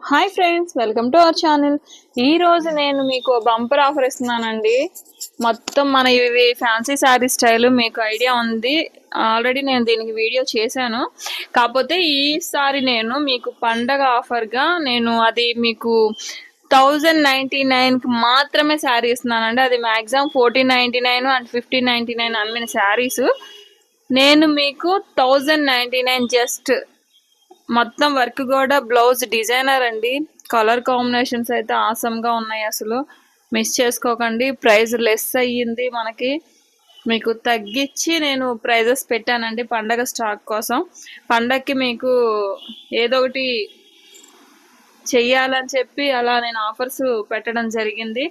Hi friends, welcome to our channel. ఈ రోజు నేను మీకు బంపర్ ఆఫర్ ఇస్తున్నానండి. మొత్తం మన ఇవి ఫ్యాన్సీ శారీ స్టైల్ మీకు ఐడియా ఉంది. ఆల్రెడీ నేను దీనికి వీడియో చేశాను. కాకపోతే ఈసారి నేను మీకు పండగ ఆఫర్గా నేను అది మీకు 1099కి మాత్రమే శారీ ఇస్తున్నానండి. అది మ్యాక్సిమం 1499 అండ్ 1599 అమ్మిన శారీస్ నేను మీకు 1099 జస్ట్. మొత్తం వర్క్ కూడా బ్లౌజ్ డిజైనర్ అండి. కలర్ కాంబినేషన్స్ అయితే ఆసమ్గా ఉన్నాయి, అసలు మిస్ చేసుకోకండి. ప్రైస్ లెస్ అయ్యింది మనకి, మీకు తగ్గించి నేను ప్రైజెస్ పెట్టానండి పండగ స్టాక్ కోసం. పండగకి మీకు ఏదో ఒకటి చెయ్యాలని చెప్పి అలా నేను ఆఫర్స్ పెట్టడం జరిగింది.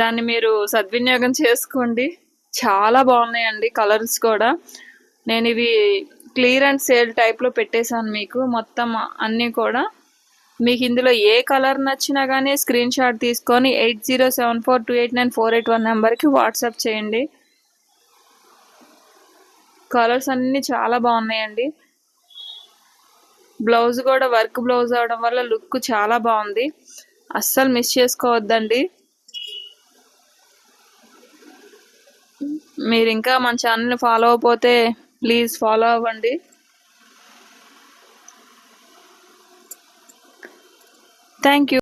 దాన్ని మీరు సద్వినియోగం చేసుకోండి. చాలా బాగున్నాయండి కలర్స్ కూడా. నేను ఇవి క్లియరెన్స్ సేల్ టైప్లో పెట్టేశాను మీకు మొత్తం అన్నీ కూడా. మీకు ఇందులో ఏ కలర్ నచ్చినా కానీ స్క్రీన్ షాట్ తీసుకొని 8074289481 నెంబర్కి వాట్సాప్ చేయండి. కలర్స్ అన్నీ చాలా బాగున్నాయండి. బ్లౌజ్ కూడా వర్క్ బ్లౌజ్ అవడం వల్ల లుక్ చాలా బాగుంది. అస్సలు మిస్ చేసుకోవద్దండి. మీరు ఇంకా మన ఛానల్ని ఫాలో అవ్వకపోతే ప్లీజ్ ఫాలో అవ్వండి. Thank you.